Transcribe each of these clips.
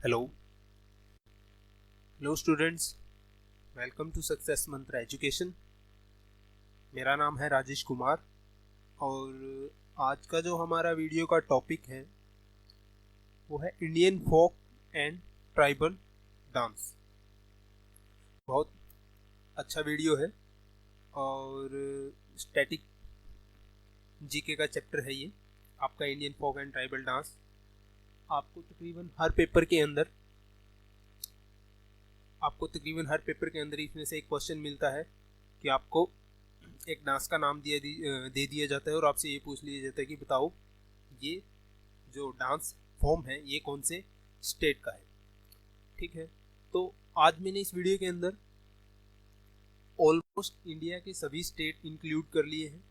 Hello students, welcome to success Mantra education. मेरा नाम है राजेश कुमार और आज का जो हमारा वीडियो का टॉपिक है वो है Indian folk and tribal dance. बहुत अच्छा वीडियो है और स्टैटिक जीके का चैप्टर है ये आपका Indian folk and tribal dance. आपको तकरीबन हर पेपर के अंदर इसमें से एक क्वेश्चन मिलता है कि आपको एक डांस का नाम दे दिया जाता है और आपसे ये पूछ लिया जाता है कि बताओ ये जो डांस फॉर्म है ये कौन से स्टेट का है। ठीक है, तो आज मैंने इस वीडियो के अंदर ऑलमोस्ट इंडिया के सभी स्टेट इंक्लूड कर लिए हैं।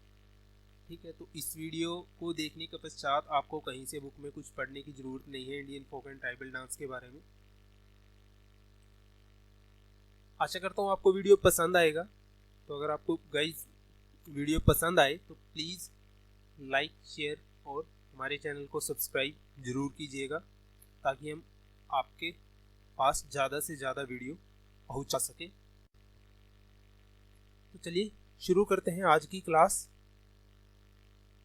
ठीक है, तो इस वीडियो को देखने के पश्चात आपको कहीं से बुक में कुछ पढ़ने की ज़रूरत नहीं है Indian folk and tribal dance के बारे में। आशा करता हूँ आपको वीडियो पसंद आएगा। तो अगर आपको गाइस वीडियो पसंद आए तो प्लीज़ लाइक शेयर और हमारे चैनल को सब्सक्राइब ज़रूर कीजिएगा ताकि हम आपके पास ज़्यादा से ज़्यादा वीडियो पहुंचा सके। तो चलिए शुरू करते हैं आज की क्लास।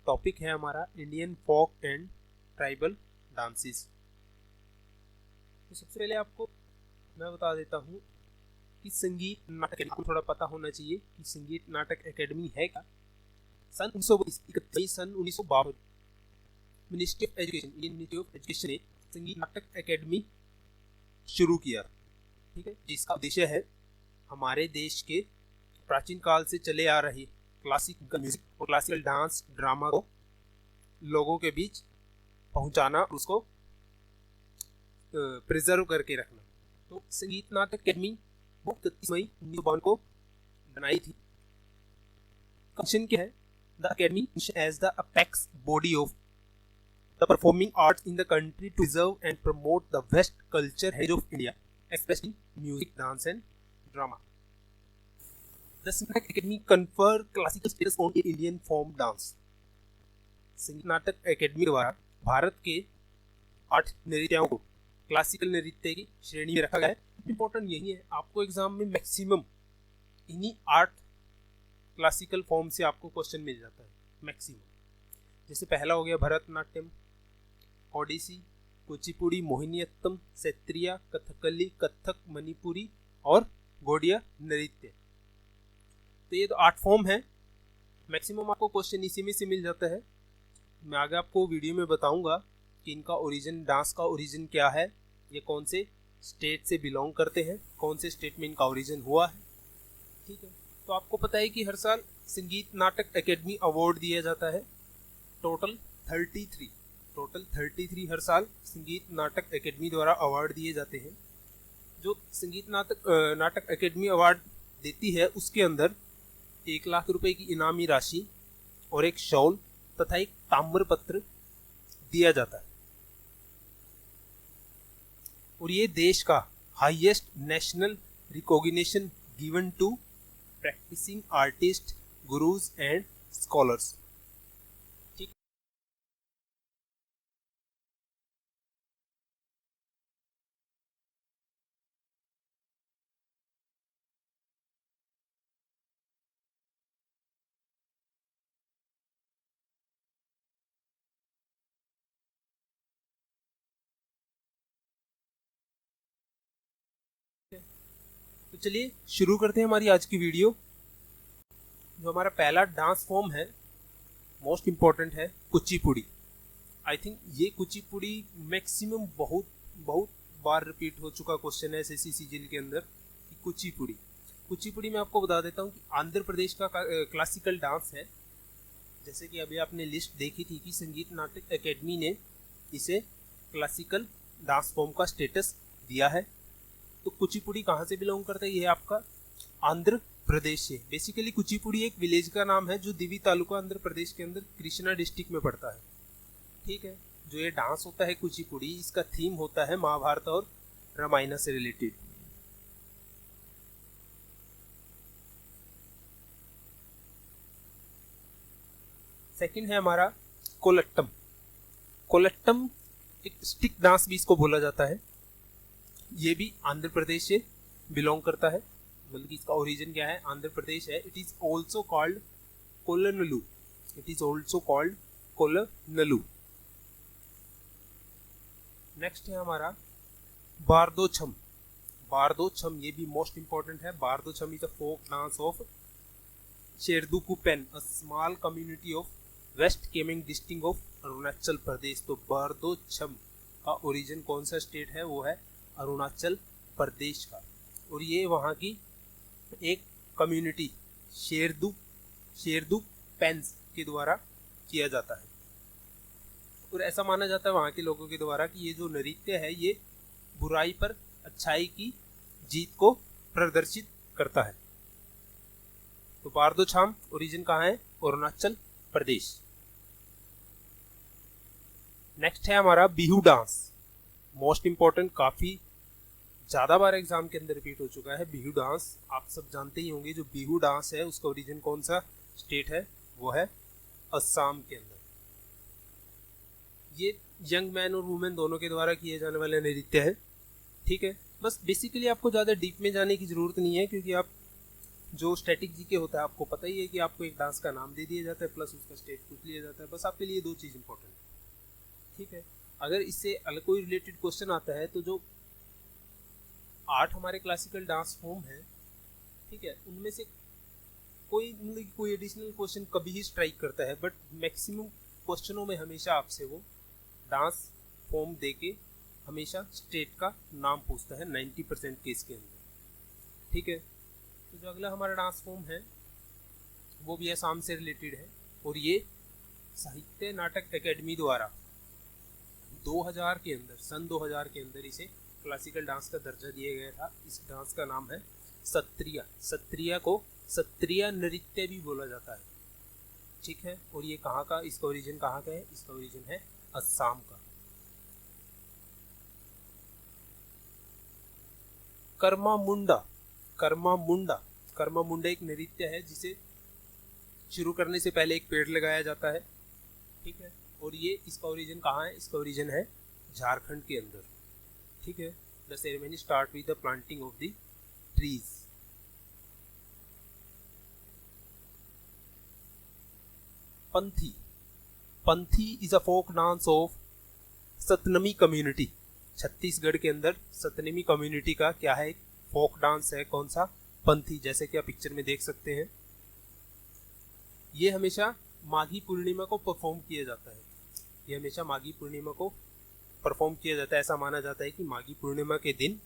टॉपिक है हमारा Indian folk and tribal dances. तो सबसे पहले आपको मैं बता देता हूँ कि संगीत नाटक आपको थोड़ा पता होना चाहिए कि संगीत नाटक एकेडमी है क्या। सन 1952 ministry of education, Indian ministry of education ने संगीत नाटक एकेडमी शुरू किया। ठीक है, जिसका उद्देश्य है हमारे देश के प्राचीन काल से चले आ रही क्लासिकल म्यूजिक और क्लासिकल डांस ड्रामा को लोगों के बीच पहुंचाना, उसको प्रिजर्व करके रखना। तो संगीत नाटक एकेडमी 31 मई 1952 को बनाई थी। मिशन क्या है? The academy as the apex body of the performing arts in the country to preserve and promote the vast culture heritage of India expressed in music, dance and drama. The Sangeet Natak academy confer classical status on Indian form dance. Sangeet Natak academy द्वारा भारत के 8 नृत्यों को classical नृत्य की श्रेणी में रखा गया है। इंपॉर्टेंट यही है, आपको एग्जाम में मैक्सिमम इन्हीं 8 क्लासिकल फॉर्म से आपको क्वेश्चन मिल जाता है मैक्सिमम। जैसे पहला हो गया भरतनाट्यम, ओडिसी, कुचिपुड़ी, मोहिनीअट्टम, सत्रिया, कथकली, कथक, मणिपुरी और गोडिया नृत्य। तो ये तो 8 फॉर्म है, मैक्सिमम आपको क्वेश्चन इसी में से मिल जाता है। मैं आगे आपको वीडियो में बताऊंगा कि इनका ओरिजिन, डांस का ओरिजिन क्या है, ये कौन से स्टेट से बिलोंग करते हैं, कौन से स्टेट में इनका ओरिजिन हुआ है। ठीक है, तो आपको पता है कि हर साल संगीत नाटक एकेडमी अवार्ड दिया जाता है। टोटल 33 हर साल संगीत नाटक एकेडमी द्वारा अवार्ड दिए जाते हैं। जो संगीत नाटक एकेडमी अवार्ड देती है उसके अंदर 1 लाख रुपए की इनामी राशि और एक शॉल तथा एक ताम्र पत्र दिया जाता है। और ये देश का highest national recognition given to practising artist, gurus and scholars. ठीक, तो चलिए शुरू करते हैं हमारी आज की वीडियो। जो हमारा पहला डांस फॉर्म है, मोस्ट इम्पॉर्टेंट है कुचिपुड़ी। आई थिंक ये कुचिपुड़ी मैक्सिमम बहुत बार रिपीट हो चुका क्वेश्चन है एसएससी सीजीएल के अंदर कि कुचिपुड़ी में आपको बता देता हूँ कि आंध्र प्रदेश का क्लासिकल डांस है। जैसे कि अभी आपने लिस्ट देखी थी कि संगीत नाटक एकेडमी ने इसे क्लासिकल डांस फॉर्म का स्टेटस दिया है। तो कुचिपुड़ी कहाँ से बिलोंग करता है? ये आपका आंध्र प्रदेश से। बेसिकली कुचिपुड़ी एक विलेज का नाम है जो दिवी तालुका आंध्र प्रदेश के अंदर कृष्णा डिस्ट्रिक्ट में पड़ता है। ठीक है, जो ये डांस होता है कुचिपुड़ी, इसका थीम होता है महाभारत और रामायण से रिलेटेड। सेकंड है हमारा कोलट्टम। कोलट्टम एक स्टिक डांस भी इसको बोला जाता है। ये भी आंध्र प्रदेश से बिलोंग करता है, मतलब कि इसका ओरिजिन क्या है, आंध्र प्रदेश है। It is also called Kolannalu, it is also called Kolannalu. Next है हमारा बारदोछम। बारदोछम ये भी मोस्ट इंपॉर्टेंट है। Bardochham is a folk dance of Sherdukpen, a small community of west Kameng district of Arunachal Pradesh. तो बारदोछम का ओरिजिन कौन सा स्टेट है, वो है अरुणाचल प्रदेश का, और ये वहाँ की एक कम्युनिटी शेरदुपेन्स के द्वारा किया जाता है। और ऐसा माना जाता है वहाँ के लोगों के द्वारा कि ये जो नृत्य है ये बुराई पर अच्छाई की जीत को प्रदर्शित करता है। तो बारदोछम ओरिजिन कहाँ है, अरुणाचल प्रदेश। नेक्स्ट है हमारा बिहू डांस, मोस्ट इंपॉर्टेंट, काफी ज्यादा बार एग्जाम के अंदर रिपीट हो चुका है। बिहू डांस आप सब जानते ही होंगे। जो बिहू डांस है उसका ओरिजिन कौन सा स्टेट है, वो है असम के अंदर। ये यंग मैन और वुमेन दोनों के द्वारा किए जाने वाले नृत्य है, ठीक है। बस बेसिकली आपको ज़्यादा डीप में जाने की ज़रूरत नहीं है, क्योंकि आप जो स्टैटिक जीके होता है आपको पता ही है कि आपको एक डांस का नाम दे दिया जाता है प्लस उसका स्टेट पूछ लिया जाता है। बस आपके लिए दो चीज़ इंपॉर्टेंट, ठीक है। अगर इससे अलग कोई रिलेटेड क्वेश्चन आता है तो जो 8 हमारे क्लासिकल डांस फॉर्म है, ठीक है, उनमें से कोई एडिशनल क्वेश्चन कभी ही स्ट्राइक करता है, बट मैक्सिमम क्वेश्चनों में हमेशा आपसे वो डांस फॉर्म देके हमेशा स्टेट का नाम पूछता है 90% केस के अंदर, ठीक है। तो जो अगला हमारा डांस फॉर्म है वो भी असम से रिलेटेड है, और ये साहित्य नाटक अकेडमी द्वारा 2000 के अंदर, सन 2000 के अंदर इसे क्लासिकल डांस का दर्जा दिया गया था। इस डांस का नाम है सत्रिया। सत्रिया को सत्रिया नृत्य भी बोला जाता है, ठीक है। और ये कहाँ का, इसका ओरिजिन कहाँ का है, इसका ओरिजिन है असम का। कर्मा मुंडा, कर्मा मुंडा, कर्मा मुंडा एक नृत्य है जिसे शुरू करने से पहले एक पेड़ लगाया जाता है, ठीक है। और ये इसका ओरिजिन कहाँ है, इसका ओरिजिन है झारखंड के अंदर, ठीक है। The ceremony start with the planting of the trees. Panthi, Panthi is a folk dance of Satnami community. Chhattisgarh के अंदर सतनमी कम्युनिटी का क्या है, फोक डांस है, कौन सा, पंथी। जैसे कि आप पिक्चर में देख सकते हैं, ये हमेशा माघी पूर्णिमा को परफॉर्म किया जाता है। ये हमेशा माघी पूर्णिमा को परफॉर्म किया जाता है। ऐसा माना जाता है कि माघी पूर्णिमा के दिन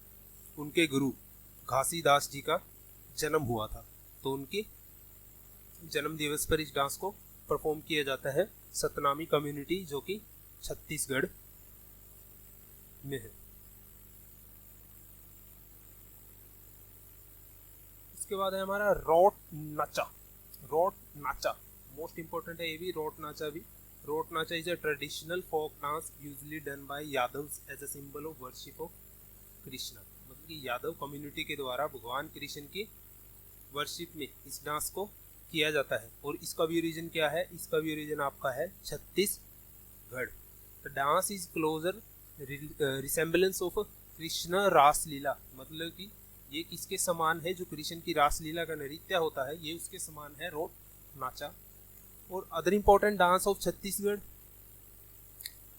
उनके गुरु घासीदास जी का जन्म हुआ था, तो उनके जन्म दिवस पर इस डांस को परफॉर्म किया जाता है। सतनामी कम्युनिटी जो कि छत्तीसगढ़ में है। इसके बाद है हमारा रोट नाचा। रोट नाचा मोस्ट इंपॉर्टेंट है, ये भी रोट नाचा भी। Raut Nacha is a traditional folk dance usually done by Yadavs as a symbol of worship of Krishna. मतलब कि यादव कम्युनिटी के द्वारा भगवान कृष्ण की वर्शिप में इस डांस को किया जाता है। और इसका भी ओरिजिन क्या है, इसका भी ओरिजिन आपका है Chhattisgarh. The dance is closer resemblance of Krishna Raslila, मतलब कि ये किसके समान है, जो कृष्ण की रासलीला का नृत्य होता है ये उसके समान है, रोट नाचा। और other important dance of Chhattisgarh,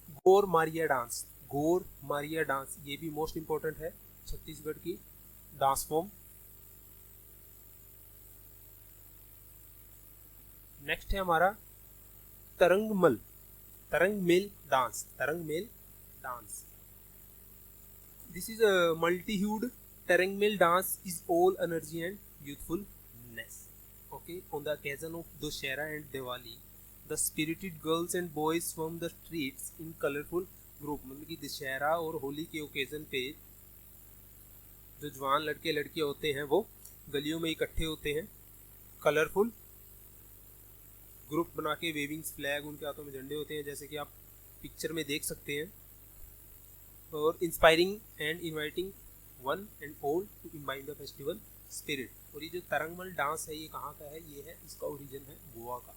गोर मारिया डांस। गोर मारिया डांस ये भी मोस्ट इंपॉर्टेंट है छत्तीसगढ़ की डांस फॉर्म। नेक्स्ट है हमारा Tarangamel, Tarangamel dance. Tarangamel dance, this is a multi-hued Tarangamel dance is all energy and youthfulness. Okay, on the occasion of Dussehra and Diwali, the spirited girls and boys from the streets in colorful group. मतलब कि दशहरा और होली के occasion पे जो जवान लड़के लड़कियां होते हैं वो गलियों में इकट्ठे होते हैं, कलरफुल ग्रुप बना के, वेविंग फ्लैग, उनके हाथों में झंडे होते हैं जैसे कि आप पिक्चर में देख सकते हैं। और inspiring and inviting one and all to imbibe the festival spirit. और ये जो तरंगमल डांस है ये कहाँ का है, ये है, इसका ओरिजिन है गोवा का।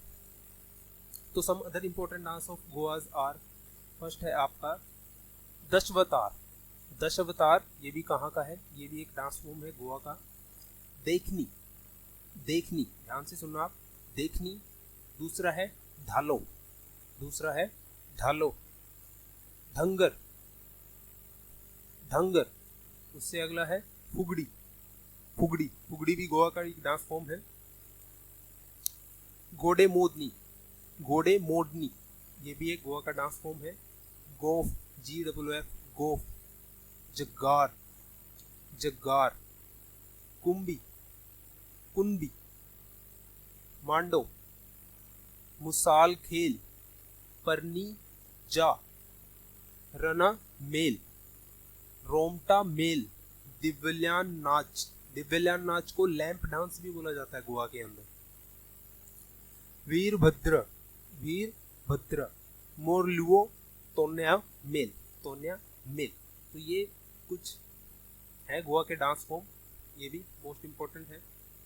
तो some other important dance of Goa's are, first है आपका दशवतार। दशावतार, ये भी कहाँ का है, ये भी एक डांस फॉर्म है गोवा का। देखनी, देखनी ध्यान से सुनना आप, देखनी। दूसरा है ढालो, दूसरा है ढालो। धंगर, धंगर। उससे अगला है फुगड़ी, फुगड़ी, फुगड़ी भी गोवा का एक डांस फॉर्म है। गोडे मोदनी, गोडे मोडनी, ये भी एक गोवा का डांस फॉर्म है। गोफ, GWF, गोफ। जग्गार, जग्गार। कुंभी, कुंभी। मांडो, मुसाल खेल। परनी जा, रना मेल। रोमटा मेल। दिव्यल्यान नाच, दिव्यल्यान नाच को लैंप डांस भी बोला जाता है गोवा के अंदर। वीरभद्र, वीरभद्र। मोरलुओ, तोन्या मेल, तोन्या मेल। तो ये कुछ है गोवा के डांस फॉर्म, ये भी मोस्ट इम्पोर्टेंट है।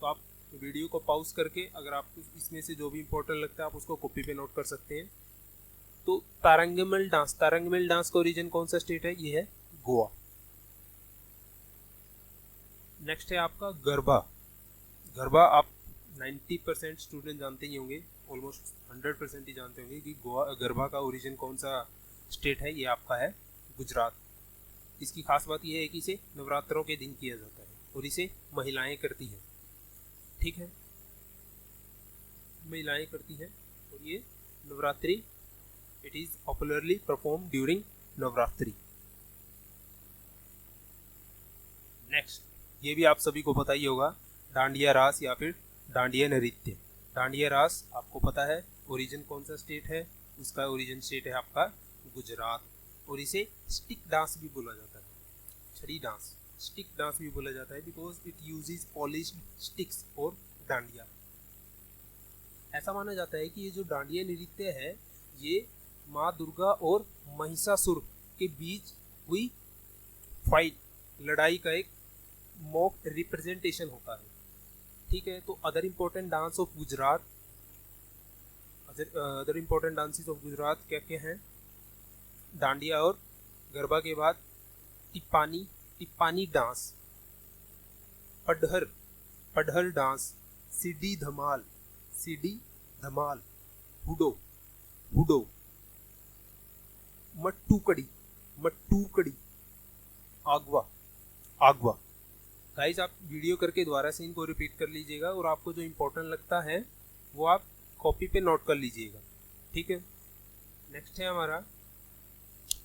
तो आप वीडियो को पॉज करके अगर आपको इसमें से जो भी इम्पोर्टेंट लगता है आप उसको कॉपी पे नोट कर सकते हैं। तो तारंगमल डांस, तारंगमल डांस का ओरिजिन कौन सा स्टेट है, ये है गोवा। नेक्स्ट है आपका गरबा। गरबा आप 90% स्टूडेंट जानते ही होंगे, ऑलमोस्ट 100% ही जानते होंगे कि गोवा गरबा का ओरिजिन कौन सा स्टेट है, ये आपका है गुजरात। इसकी खास बात यह है कि इसे नवरात्रों के दिन किया जाता है और इसे महिलाएं करती हैं, ठीक है, महिलाएं करती हैं। और ये Navratri, it is popularly perform during Navratri. Next, ये भी आप सभी को पता ही होगा, डांडिया रास या फिर डांडिया नृत्य। डांडिया रास आपको पता है ओरिजिन कौन सा स्टेट है, उसका ओरिजिन स्टेट है आपका गुजरात। और इसे स्टिक डांस भी बोला जाता है, छड़ी डांस, स्टिक डांस भी बोला जाता है, because it uses polished sticks और डांडिया। ऐसा माना जाता है कि ये जो डांडिया नृत्य है ये माँ दुर्गा और महिषासुर के बीच हुई फाइट, लड़ाई का एक मॉक रिप्रेजेंटेशन होता है, ठीक है। तो other important dance of Gujarat, other important dances of Gujarat क्या क्या हैं, डांडिया और गरबा के बाद टिप्पानी, टिप्पानी डांस, पडहर, पडहर डांस, सीडी धमाल, सीडी धमाल, हुडो, हुडो, मट्टू कड़ी, मट्टू कड़ी, आगवा, आगवा। गाइस आप वीडियो करके दोबारा से इनको रिपीट कर लीजिएगा और आपको जो इम्पोर्टेंट लगता है वो आप कॉपी पे नोट कर लीजिएगा, ठीक है। नेक्स्ट है हमारा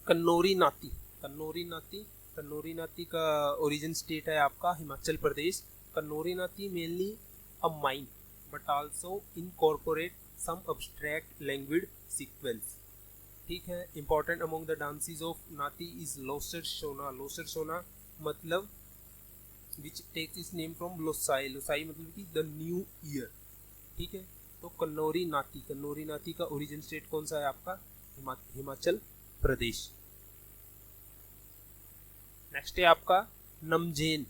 कन्नौरी नाती, कन्नौरी नाती। कन्नौरी नाती का ओरिजिन स्टेट है आपका Himachal Pradesh. Kinnauri Nati mainly a mime but also incorporate some abstract language sequence, ठीक है। Important among the dances of Nati is Losar Shona, Losar Shona मतलब which takes its name from Losai, Losai मतलब कि द न्यू ईयर, ठीक है। तो कन्नौरी नाती, कन्नौरी नाती का ओरिजिन स्टेट कौन सा है आपका, हिमाचल प्रदेश। नेक्स्ट है आपका नमजेन,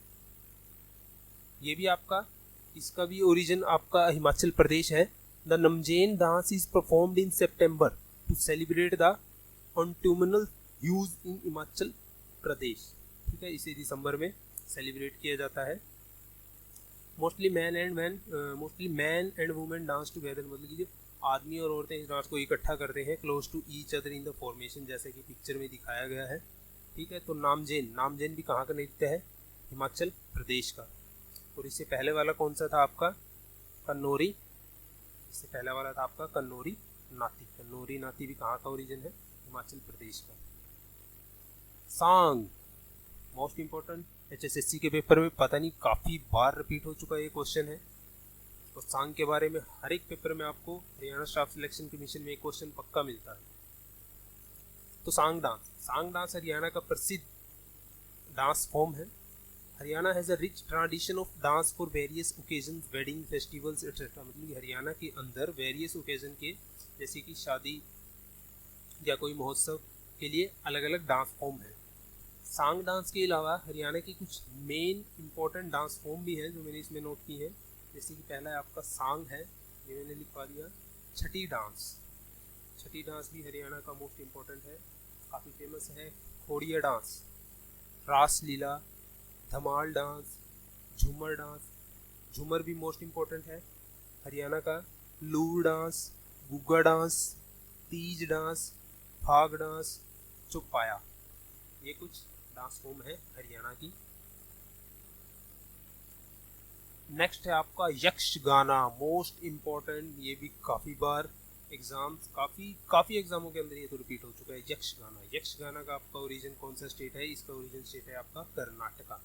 ये भी आपका, इसका भी ओरिजिन आपका हिमाचल प्रदेश है। The Namgen dance is performed in September to celebrate the autumnal hues in Himachal Pradesh, ठीक है। इसे दिसंबर में सेलिब्रेट किया जाता है। Mostly men and women dance together, मतलब कि जो आदमी और औरतें इस डांस को इकट्ठा करते हैं close to each other in the formation, जैसे कि पिक्चर में दिखाया गया है, ठीक है। तो नामजेन, नामजेन भी कहाँ का नृत्य है, हिमाचल प्रदेश का। और इससे पहले वाला कौन सा था आपका, कन्नौरी, इससे पहले वाला था आपका कन्नौरी नाती। कन्नौरी नाती भी कहाँ का ओरिजिन है, हिमाचल प्रदेश का। सांग, मोस्ट इम्पोर्टेंट, HSSC के पेपर में पता नहीं काफ़ी बार रिपीट हो चुका ये क्वेश्चन है। तो सांग के बारे में हर एक पेपर में आपको हरियाणा स्टाफ सिलेक्शन कमीशन में एक क्वेश्चन पक्का मिलता है। तो सांग डांस, सांग डांस हरियाणा का प्रसिद्ध डांस फॉर्म है। Haryana has a rich tradition of dance for various occasion, wedding, festivals etcetera, मतलब कि हरियाणा के अंदर वेरियस ओकेजन के, जैसे कि शादी या कोई महोत्सव के लिए अलग अलग डांस फॉर्म है। सांग डांस के अलावा हरियाणा की कुछ मेन इंपॉर्टेंट डांस फॉर्म भी हैं जो मैंने इसमें नोट की है, जैसे कि पहला है आपका सांग है, ये मैंने लिखवा दिया। छठी डांस, छठी डांस भी हरियाणा का मोस्ट इम्पोर्टेंट है, काफ़ी फेमस है। Khoriya dance, Raslila, Dhamal dance, Jhumar dance, Jhumar भी मोस्ट इम्पोर्टेंट है हरियाणा का, Loor dance, Gugga dance, Teej dance, Phag dance, Chaupaiya, ये कुछ डांस फॉर्म है हरियाणा की। नेक्स्ट है आपका यक्षगाना, मोस्ट इम्पोर्टेंट, ये भी काफ़ी बार एग्जाम्स काफ़ी एग्जामों के अंदर ये तो रिपीट हो चुका है। यक्षगाना का आपका ओरिजिन कौन सा स्टेट है? इसका ओरिजिन स्टेट है आपका Karnataka.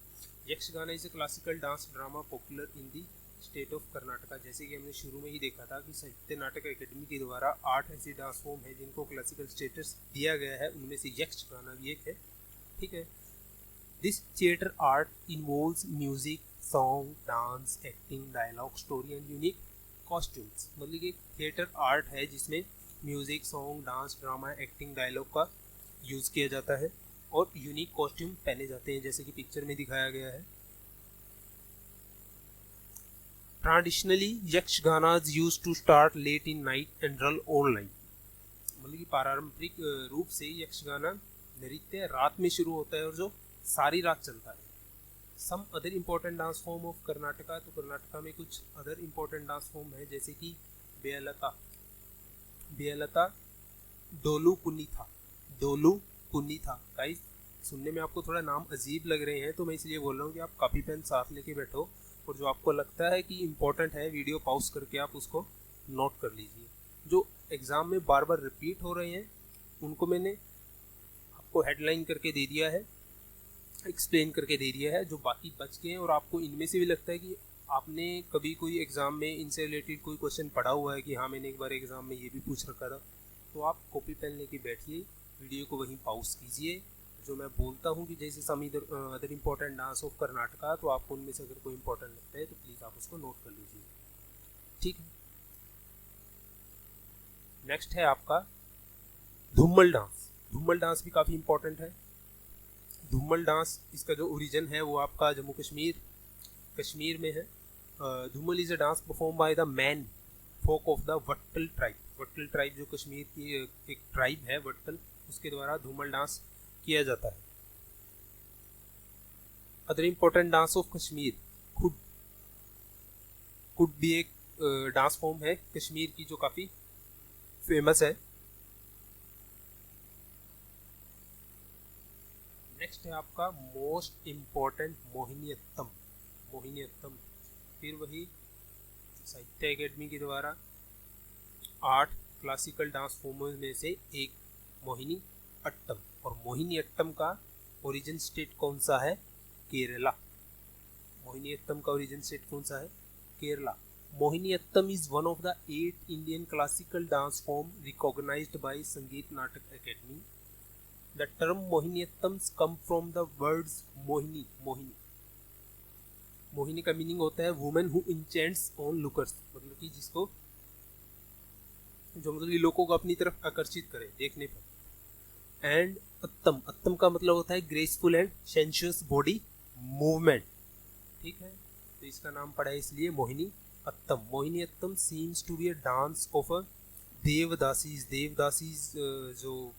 Yakshagana is a classical dance drama popular in the state of Karnataka. जैसे कि हमने शुरू में ही देखा था कि साहित्य नाटक एकेडमी के द्वारा 8 ऐसे डांस फॉर्म है जिनको क्लासिकल स्टेटस दिया गया है, उनमें से यक्षगाना भी एक है। ठीक है। This theatre art involves music, song, dance, acting, dialogue, story and unique costumes. मतलब कि थिएटर आर्ट है जिसमें music, song, dance, drama, acting, dialogue का यूज़ किया जाता है और यूनिक कॉस्ट्यूम पहने जाते हैं, जैसे कि पिक्चर में दिखाया गया है। Traditionally Yakshaganas used to start late in night and run all night. मतलब कि पारंपरिक रूप से यक्षगाना नृत्य रात में शुरू होता है और जो सारी रात चलता है। Some other important dance form of Karnataka, तो कर्नाटका में कुछ अदर इम्पोर्टेंट डांस फॉर्म है जैसे कि बेलता, डोलू कुन्नी था। गाइस सुनने में आपको थोड़ा नाम अजीब लग रहे हैं तो मैं इसलिए बोल रहा हूँ कि आप कॉपी पेन साथ लेके बैठो और जो आपको लगता है कि इम्पोर्टेंट है वीडियो पॉज करके आप उसको नोट कर लीजिए। जो एग्ज़ाम में बार बार रिपीट हो रहे हैं उनको मैंने आपको हेडलाइन करके दे दिया है, एक्सप्लेन करके दे दिया है। जो बाकी बच गए हैं और आपको इनमें से भी लगता है कि आपने कभी कोई एग्ज़ाम में इनसे रिलेटेड कोई क्वेश्चन पढ़ा हुआ है कि हाँ मैंने एक बार एग्ज़ाम में ये भी पूछ रखा था, तो आप कॉपी पेन लेके बैठिए, वीडियो को वहीं पॉज कीजिए। जो मैं बोलता हूँ कि जैसे some other important dance of Karnataka, तो आपको उनमें से अगर कोई इम्पोर्टेंट लगता है तो प्लीज़ आप उसको नोट कर लीजिए। ठीक है। नेक्स्ट है आपका धूमल डांस। धूमल डांस भी काफ़ी इम्पोर्टेंट है। धूमल डांस इसका जो ओरिजिन है वो आपका जम्मू कश्मीर में है। Dhumal is a dance perform by the men folk of the Wattal tribe. Wattal tribe जो कश्मीर की एक ट्राइब है वट्टल, उसके द्वारा धूमल डांस किया जाता है। Other important dance of Kashmir, खुड भी एक डांस फॉर्म है कश्मीर की जो काफ़ी फेमस है। नेक्स्ट है आपका मोस्ट इम्पोर्टेंट मोहिनीअट्टम। फिर वही साहित्य एकेडमी के द्वारा 8 क्लासिकल डांस फॉर्म्स में से एक मोहिनी अट्टम। और मोहिनी अट्टम का ओरिजिन स्टेट कौन सा है? केरला। मोहिनी अट्टम का ओरिजिन स्टेट कौन सा है? Kerala. Mohini Attam is one of the 8 Indian classical dance form recognized by Sangeet Natak academy. The term Mohiniattam come from the words Mohini. Mohini का मीनिंग होता है women who enchants onlookers, मतलब कि जिसको जो मतलब कि लोगों को अपनी तरफ आकर्षित करे देखने पर। एंड अत्तम का मतलब होता है graceful and sensuous body movement. ठीक है, तो इसका नाम पड़ा है इसलिए Mohini Attam. Mohini Attam seems to be a dance of a devadasis जो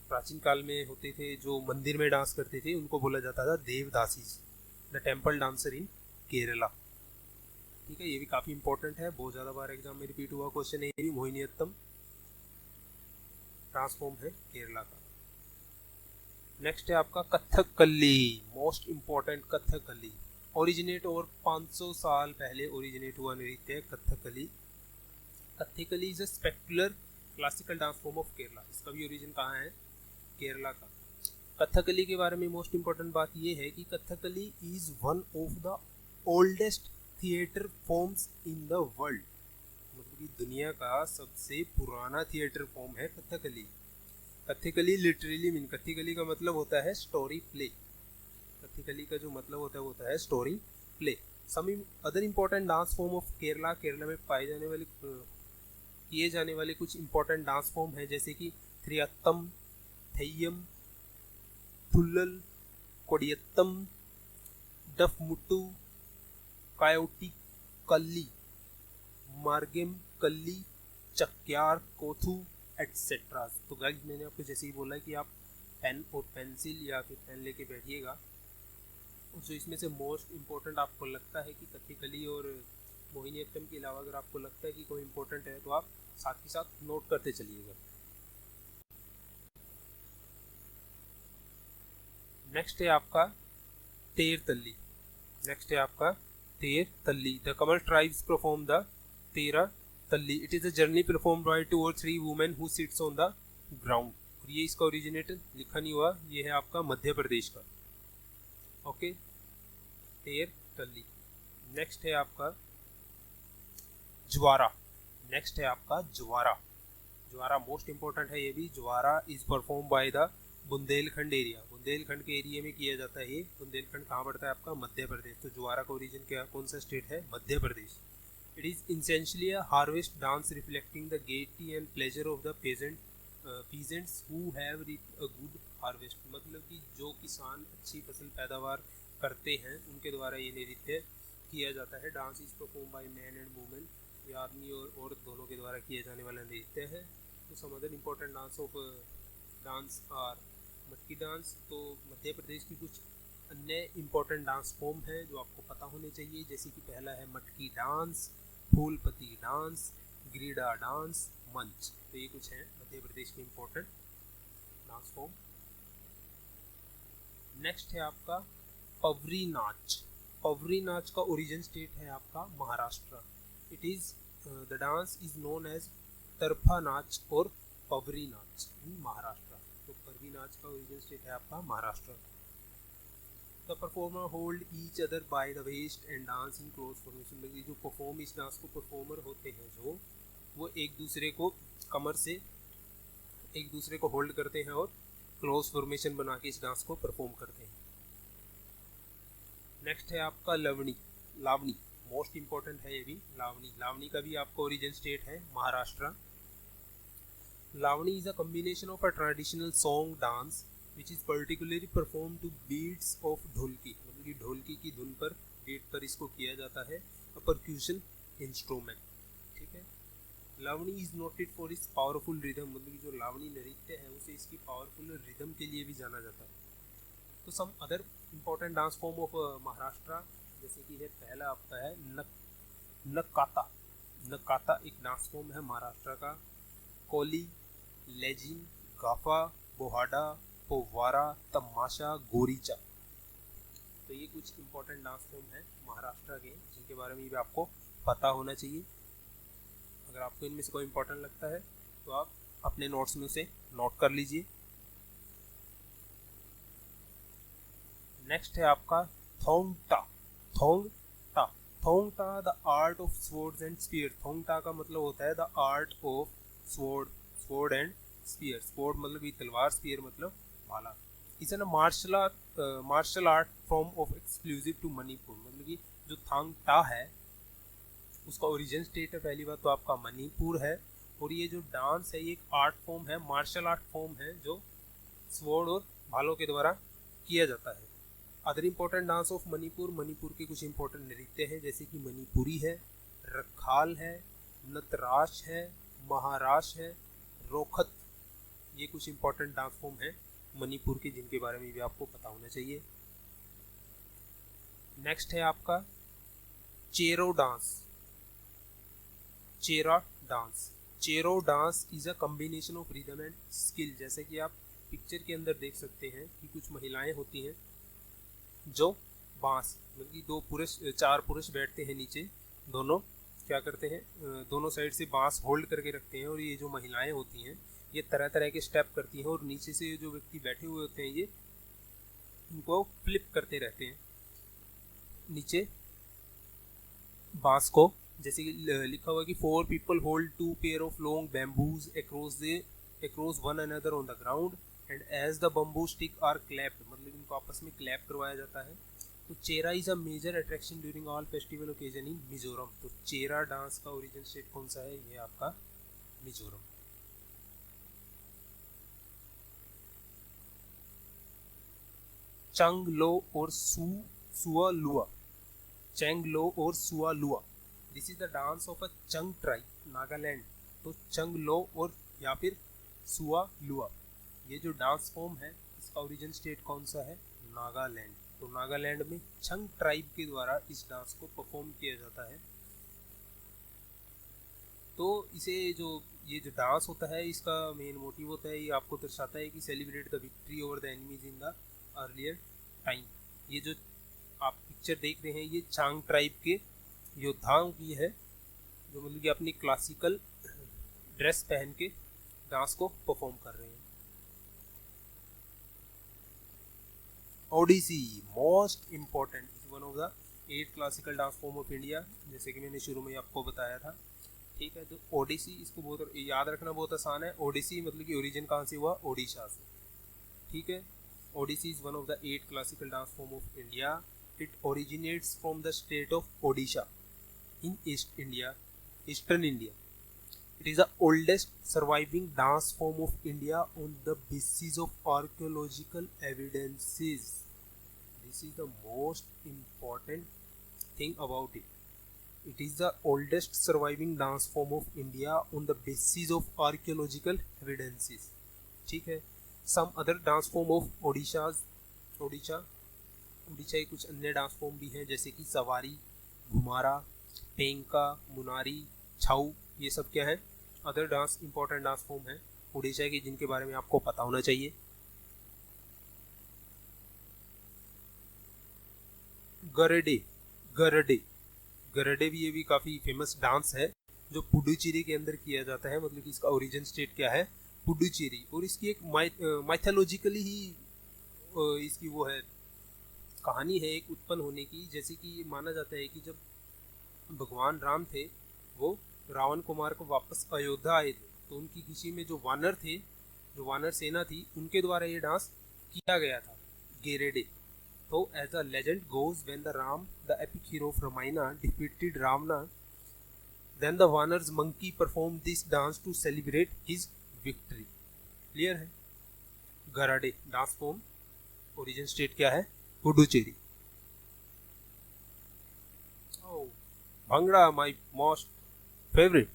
प्राचीन काल में होते थे, जो मंदिर में डांस करते थे, उनको बोला जाता था देवदासीज, द टेम्पल डांसर इन केरला। ठीक है, ये भी काफ़ी इंपॉर्टेंट है, बहुत ज़्यादा बार एग्जाम में रिपीट हुआ क्वेश्चन है। ये भी मोहिनीअट्टम ट्रांसफॉर्म है केरला का। नेक्स्ट है आपका Kathakali, most important Kathakali. Originate और 500 साल पहले ओरिजिनेट हुआ नृत्य Kathakali. Kathakali is a specular classical dance form of Kerala. इसका भी ओरिजिन कहाँ है? केरला का। कथकली के बारे में मोस्ट इम्पॉर्टेंट बात यह है कि Kathakali is one of the oldest theatre forms in the world. मतलब कि दुनिया का सबसे पुराना थिएटर फॉर्म है कथकली। कथकली लिटरली मीन, कथकली का मतलब होता है स्टोरी प्ले। कथकली का जो मतलब होता है वो होता है story play. Some other important dance form of Kerala. Kerala में पाए जाने वाले किए जाने वाले कुछ इम्पोर्टेंट डांस फॉर्म है जैसे कि थ्रियत्तम, थेय्यम, थुल्लल, कोडियत्तम, डफमुट्टू, कायोटी कल्ली, मार्गेम कल्ली, चक्यार कोथू एटसेट्रा। तो गाइस मैंने आपको जैसे ही बोला कि आप पेन और पेंसिल या फिर पेन लेके बैठिएगा, और जो इसमें से मोस्ट इम्पोर्टेंट आपको लगता है कि कथकली और मोहिनीअट्टम के अलावा अगर आपको लगता है कि कोई इम्पोर्टेंट है तो आप साथ ही साथ नोट करते चलिएगा। नेक्स्ट है आपका तेर तल्ली। नेक्स्ट है आपका Terah Taali. The Kamar tribes perform the Terah Taali. It is a journey performed by 2 और 3 women who sits on the ground. और ये इसका ओरिजिनेट लिखा नहीं हुआ, ये है आपका मध्य प्रदेश का। ओके, तेर तल्ली। नेक्स्ट है आपका ज्वारा। नेक्स्ट है आपका ज्वारा। ज्वारा मोस्ट इंपॉर्टेंट है ये भी। Jawara is perform by the Bundelkhand area. Bundelkhand के एरिया में किया जाता है ये। बुंदेलखंड कहाँ पड़ता है आपका? मध्य प्रदेश। तो ज्वारा का ओरिजिन क्या, कौन सा स्टेट है? Madhya Pradesh. It is essentially a harvest dance reflecting the gaiety and pleasure of the peasants who have reaped a good harvest. मतलब कि जो किसान अच्छी फसल पैदावार करते हैं उनके द्वारा ये नृत्य किया जाता है। Dance is perform by man and women. ये आदमी और औरत दोनों के द्वारा किए जाने वाला नृत्य है। तो some other important dance are Matki dance. तो मध्य प्रदेश की कुछ अन्य इम्पोर्टेंट डांस फॉर्म है जो आपको पता होने चाहिए, जैसे कि पहला है मटकी डांस, फूलपति डांस, ग्रीडा डांस, मंच। तो ये कुछ हैं मध्य प्रदेश के इम्पोर्टेंट डांस फॉर्म। नेक्स्ट है आपका पवरी नाच। पवरी नाच का ओरिजिन स्टेट है आपका Maharashtra. It is the dance is known as Tarpha Nach और पवरी नाच इन महाराष्ट्र। तो पवरी नाच का ओरिजिन स्टेट है आपका Maharashtra. The performer hold each other by the waist and dance in close formation. जो परफॉर्म इस डांस को परफॉर्मर होते हैं जो वो एक दूसरे को कमर से एक दूसरे को होल्ड करते हैं और क्लोज फॉर्मेशन बना के इस डांस को परफॉर्म करते हैं। नेक्स्ट है आपका लवणी। लावणी मोस्ट इंपॉर्टेंट है ये भी। लावणी। लावणी का भी आपका ओरिजिन स्टेट है Maharashtra. Lavani is a combination of a traditional song dance which is particularly perform to beats of dholki. मतलब कि ढोलकी की धुन पर, बीट पर इसको किया जाता है। A percussion instrument. ठीक है। Lavani is noted for its powerful rhythm. मतलब कि जो लावणी नृत्य है उसे इसकी पावरफुल रिदम के लिए भी जाना जाता है। तो some other important dance form of Maharashtra, जैसे कि है पहला आपका है नकाता। नकाता एक डांस फॉर्म है महाराष्ट्र का। कोली, लेजिन, गाफा, बोहाडा, पोवारा, तमाशा, गोरीचा। तो ये कुछ इम्पोर्टेंट डांस फॉर्म है महाराष्ट्र के जिनके बारे में भी आपको पता होना चाहिए। अगर आपको इनमें से कोई इम्पोर्टेंट लगता है तो आप अपने नोट्स में उसे नोट कर लीजिए। नेक्स्ट है आपका Thongta. Thongta. Thongta the art of swords and spear. Thongta का मतलब होता है the art of sword and spear. Sword मतलब भी तलवार, स्पीयर मतलब भाला। Is an martial art form of exclusive to Manipur. मतलब कि जो थोंगटा है उसका ओरिजिन स्टेट है पहली बात तो आपका मणिपुर है। और ये जो डांस है ये एक आर्ट फॉर्म है, मार्शल आर्ट फॉर्म है जो स्वॉर्ड और भालों के द्वारा किया जाता है। Other important dance of Manipur. Manipur के कुछ इम्पोर्टेंट नृत्य हैं जैसे कि मणिपुरी है, रखाल है, नतराश है, महाराश है, रोखत। ये कुछ इम्पोर्टेंट डांस फॉर्म है मणिपुर के जिनके बारे में भी आपको पता होना चाहिए। नेक्स्ट है आपका Chero dance. Chera dance. Chero dance is a combination of rhythm and skill. जैसे कि आप पिक्चर के अंदर देख सकते हैं कि कुछ महिलाएं होती हैं जो बांस, मतलब कि 4 पुरुष बैठते हैं नीचे, दोनों क्या करते हैं, दोनों साइड से बांस होल्ड करके रखते हैं। और ये जो महिलाएं होती हैं ये तरह तरह के स्टेप करती हैं और नीचे से जो व्यक्ति बैठे हुए होते हैं ये इनको फ्लिप करते रहते हैं नीचे बांस को। जैसे कि लिखा हुआ कि 4 people hold 2 pair of long bamboos across one another on the ground and as the bamboo stick are clapped। मतलब इनको आपस में क्लैप करवाया जाता है। तो Cheraw is a major attraction during all festival occasion in Mizoram. तो चेरा डांस का ओरिजिन स्टेट कौन सा है? ये आपका मिजोरम। चंगलो और सुआलुआ। चेंगलो और Sualua. This is the dance of a Chang tribe, Nagaland. तो चंगलो और या फिर सुआलुआ ये जो डांस फॉर्म है इसका ओरिजिन स्टेट कौन सा है? नागालैंड। तो नागालैंड में छंग ट्राइब के द्वारा इस डांस को परफॉर्म किया जाता है। तो इसे ये जो डांस होता है, इसका मेन मोटिव होता है, ये आपको दर्शाता है कि celebrate the victory over the enemies in the earlier time. ये जो आप पिक्चर देख रहे हैं, ये चांग ट्राइब के योद्धाओं की है, जो मतलब कि अपनी क्लासिकल ड्रेस पहन के डांस को परफॉर्म कर रहे हैं। Odissi most important, one of the 8 classical dance form of India, जैसे कि मैंने शुरू में आपको बताया था। ठीक है, तो ओडिसी इसको बहुत याद रखना बहुत आसान है। ओडिसी मतलब कि ओरिजिन कहाँ से हुआ? ओडिशा से। ठीक है, Odissi is one of the 8 classical dance form of India. It originates from the state of Odisha in Eastern India. It is the oldest surviving dance form of India on the basis of archaeological evidences. This is the most important thing about it. It is the oldest surviving dance form of India on the basis of archaeological evidences. ठीक है, some other dance form of Odisha के कुछ अन्य dance form भी हैं, जैसे कि सवारी, घुमारा, पेंका, मुनारी, छाऊ। ये सब क्या है? Other dance important dance form है उड़ीसा की, जिनके बारे में आपको पता होना चाहिए। गरडे गरडे गरडे भी, ये भी काफ़ी फेमस डांस है, जो पुडुचेरी के अंदर किया जाता है। मतलब कि इसका ओरिजिन स्टेट क्या है? पुडुचेरी। और इसकी एक माइथोलॉजिकली ही इसकी वो है, कहानी है एक उत्पन्न होने की। जैसे कि माना जाता है कि जब भगवान राम थे, वो रावण कुमार को वापस अयोध्या आए थे, तो उनकी खुशी में जो वानर थे, जो वानर सेना थी, उनके द्वारा ये डांस किया गया था, गेरेडे। तो as the legend goes, when the Ram the epic hero of Ramayan defeated Ravana, then the vanars monkey perform this dance to celebrate his victory. Clear है? Garadi dance form, origin state क्या है? Puducherry. Bhangra, my most favourite,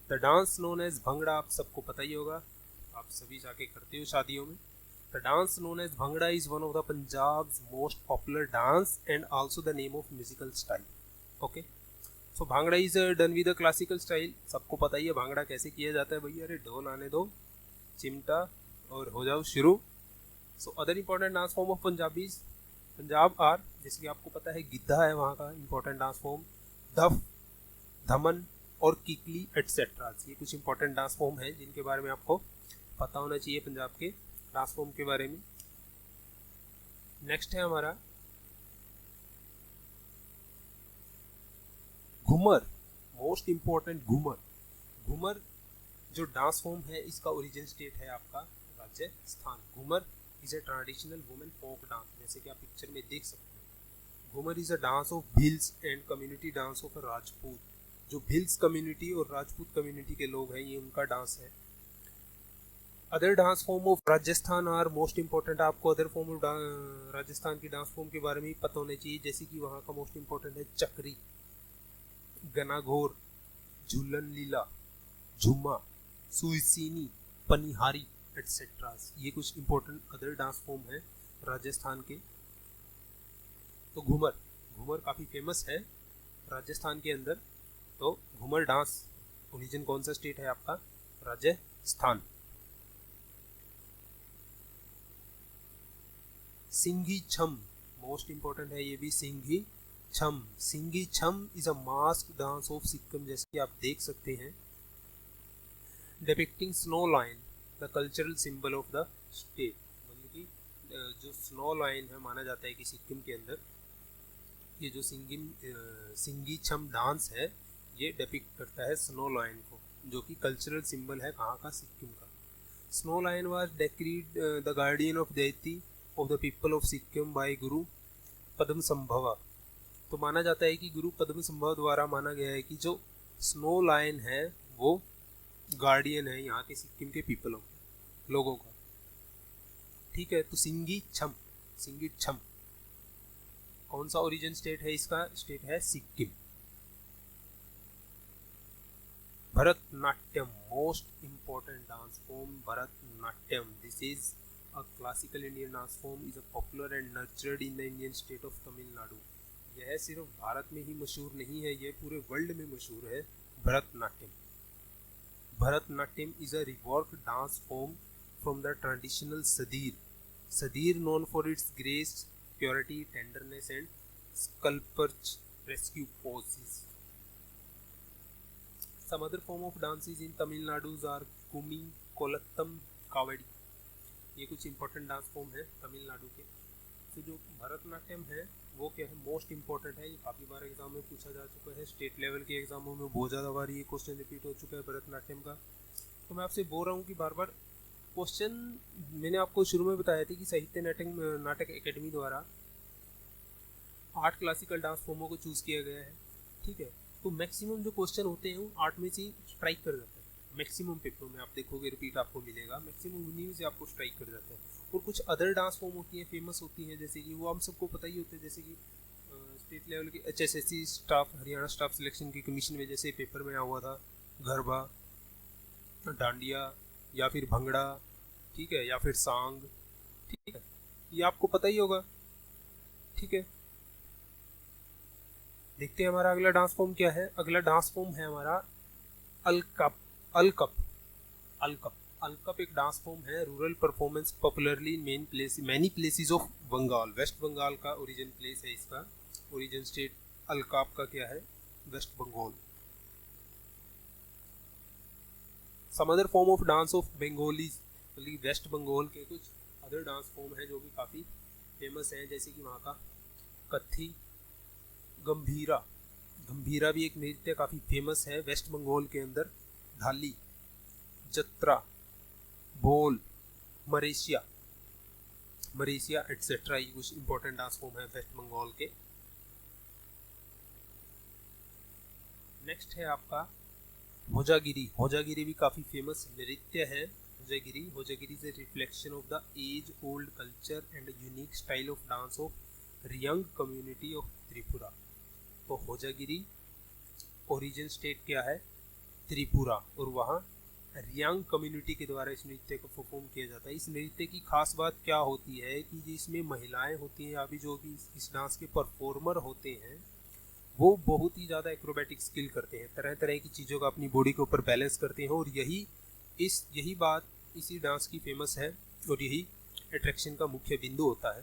the dance known as Bhangra. आप सबको पता ही होगा, आप सभी जाके करते हो शादियों में। The dance known as Bhangra is one of the Punjab's most popular dance and also the name of musical style. Okay, so Bhangra is done with the classical style. सबको पता ही है भांगड़ा कैसे किया जाता है भैया। अरे ढोल आने दो, चिमटा, और हो जाओ शुरू। So other important dance form of Punjab are, जैसे कि आपको पता है गिद्धा है वहाँ का important dance form, Dhaf, Dhaman और किकली एटसेट्रा। ये कुछ इंपॉर्टेंट डांस फॉर्म है जिनके बारे में आपको पता होना चाहिए पंजाब के डांस फॉर्म के बारे में। नेक्स्ट है हमारा घूमर, मोस्ट इंपॉर्टेंट घूमर। घूमर जो डांस फॉर्म है, इसका ओरिजिन स्टेट है आपका Rajasthan. Ghoomar is a traditional women folk dance, जैसे कि आप पिक्चर में देख सकते हैं। Ghoomar is a dance of Bhils and community dance of Rajput. जो भिल्स कम्युनिटी और राजपूत कम्युनिटी के लोग हैं, ये उनका डांस है। Other dance form of Rajasthan are most important. आपको अदर फॉर्म ऑफ राजस्थान की डांस फॉर्म के बारे में पता होना चाहिए, जैसे कि वहाँ का मोस्ट इंपॉर्टेंट है चक्री, गनाघोर, झूलन लीला, झुमा, सुइसीनी, पनिहारी एटसेट्रा। ये कुछ इंपॉर्टेंट अदर डांस फॉर्म है राजस्थान के। तो घूमर काफ़ी फेमस है राजस्थान के अंदर। तो घूमर डांस ओरिजिन कौन सा स्टेट है आपका? राजस्थान। सिंघी छम मोस्ट इंपॉर्टेंट है, ये भी सिंघी छम। सिंघी छम is a mask dance of Sikkim, जैसे कि आप देख सकते हैं, depicting snow line, the cultural symbol of the state. मतलब कि जो स्नो लाइन है, माना जाता है कि सिक्किम के अंदर ये जो सिंघी छम डांस है, ये डिपिक्ट करता है स्नो लाइन को, जो कि कल्चरल सिंबल है कहाँ का? सिक्किम का। Snow line was decreed the guardian of deity of the people of Sikkim by Guru Padmasambhava. तो माना जाता है कि गुरु पद्मसंभव द्वारा माना गया है कि जो स्नो लाइन है वो गार्डियन है यहाँ के सिक्किम के पीपलों, लोगों का। ठीक है, तो सिंघी छम कौन सा ओरिजिन स्टेट है? इसका स्टेट है Sikkim. Bharatanatyam most important dance form, Bharatanatyam. This is A classical Indian dance form is a popular and nurtured in the Indian state of Tamil Nadu. यह सिर्फ भारत में ही मशहूर नहीं है, यह पूरे वर्ल्ड में मशहूर है। Bharatanatyam. Bharatanatyam is a reworked dance form from the traditional Sadir. Sadir known for its grace, purity, tenderness and sculpturesque poses. Some other form of dances in Tamil Nadu are Kumi, Kolattam, Kavadi. ये कुछ important dance form है तमिलनाडु के। तो जो भरतनाट्यम है वो क्या है, मोस्ट इम्पोर्टेंट है। ये काफ़ी बार एग्जाम में पूछा जा चुका है, स्टेट लेवल के एग्जामों में बहुत ज़्यादा बार ये क्वेश्चन रिपीट हो चुका है भरतनाट्यम का। तो मैं आपसे बोल रहा हूँ कि बार बार क्वेश्चन, मैंने आपको शुरू में बताया था कि साहित्य नाटक एकेडमी द्वारा 8 क्लासिकल डांस फॉर्मों को चूज़ किया गया है। ठीक है, तो मैक्सिमम जो क्वेश्चन होते हैं वो 8 में से स्ट्राइक कर जाते हैं। मैक्सिमम पेपरों में आप देखोगे रिपीट आपको मिलेगा, मैक्सिमम उन्हीं से आपको स्ट्राइक कर जाते हैं। और कुछ अदर डांस फॉर्म होती हैं, फेमस होती हैं, जैसे कि वो हम सबको पता ही होते हैं, जैसे कि स्टेट लेवल के HSSC staff, Haryana staff selection की कमीशन में जैसे पेपर में आया हुआ था गरबा, डांडिया या फिर भंगड़ा, ठीक है, या फिर सांग। ठीक है, ये आपको पता ही होगा। ठीक है, देखते हैं हमारा अगला डांस फॉर्म क्या है। अगला डांस फॉर्म है हमारा अलकप। अलकप एक डांस फॉर्म है, rural performance, popularly in many places of Bengal. West Bengal का ओरिजिन प्लेस है इसका, ओरिजिन स्टेट अलकप का क्या है, west Bengal. Some other form of dance of Bengalis, west Bengal के कुछ अदर डांस फॉर्म है जो भी काफ़ी फेमस हैं, जैसे कि वहाँ का कत्थी, गंभीरा। गंभीरा भी एक नृत्य काफ़ी फेमस है वेस्ट बंगाल के अंदर। धाली, जत्रा, भोल, मरेशिया एटसेट्रा, ये कुछ इंपॉर्टेंट डांस फॉर्म है वेस्ट बंगाल के। नेक्स्ट है आपका होजागिरी। होजागिरी भी काफ़ी फेमस नृत्य है। Hojagiri is a reflection of the age old culture and unique style of dance of Reang community of Tripura. तो होजागिरी ओरिजिन स्टेट क्या है, त्रिपुरा, और वहाँ रियांग कम्युनिटी के द्वारा इस नृत्य को परफॉर्म किया जाता है। इस नृत्य की खास बात क्या होती है कि इसमें महिलाएं होती हैं या भी जो भी इस डांस के परफॉर्मर होते हैं वो बहुत ही ज़्यादा एक्रोबैटिक स्किल करते हैं, तरह तरह की चीज़ों का अपनी बॉडी के ऊपर बैलेंस करते हैं, और यही बात इसी डांस की फेमस है और यही अट्रैक्शन का मुख्य बिंदु होता है।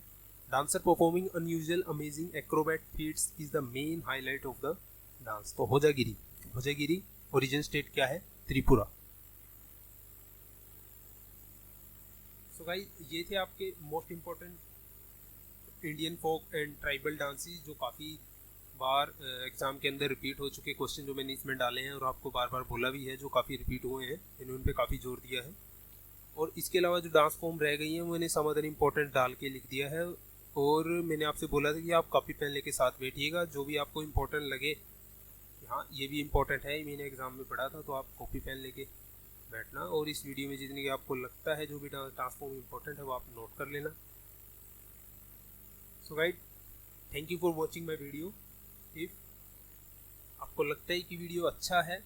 Dancer performing unusual amazing acrobat feats is the main highlight of the dance. तो होजागिरी ओरिजिन स्टेट क्या है, त्रिपुरा। सो गाइस, ये थे आपके most important Indian folk and tribal dances जो काफ़ी बार एग्जाम के अंदर रिपीट हो चुके क्वेश्चन जो मैंने इसमें डाले हैं और आपको बार बार बोला भी है, जो काफ़ी रिपीट हुए हैं, मैंने उन पर काफ़ी जोर दिया है। और इसके अलावा जो डांस फॉर्म रह गई हैं मैंने सम अदर इम्पोर्टेंट डाल के लिख दिया है। और मैंने आपसे बोला था कि आप कॉपी पेन लेके साथ बैठिएगा, जो भी आपको इम्पोर्टेंट लगे, हाँ ये भी इम्पोर्टेंट है, मैंने एग्ज़ाम में पढ़ा था, तो आप कॉपी पेन लेके बैठना। और इस वीडियो में जितनी आपको लगता है जो भी डांस फॉर्म इम्पोर्टेंट है वो आप नोट कर लेना। So guys, thank you for watching my video. If आपको लगता है कि वीडियो अच्छा है,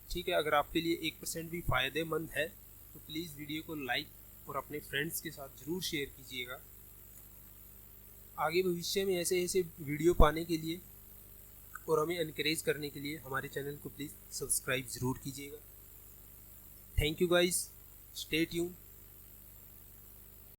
ठीक है, अगर आपके लिए 1% भी फ़ायदेमंद है तो प्लीज़ वीडियो को लाइक और अपने फ्रेंड्स के साथ ज़रूर शेयर कीजिएगा। आगे भविष्य में ऐसे वीडियो पाने के लिए और हमें एनकरेज करने के लिए हमारे चैनल को प्लीज़ सब्सक्राइब ज़रूर कीजिएगा। Thank you guys, stay tune.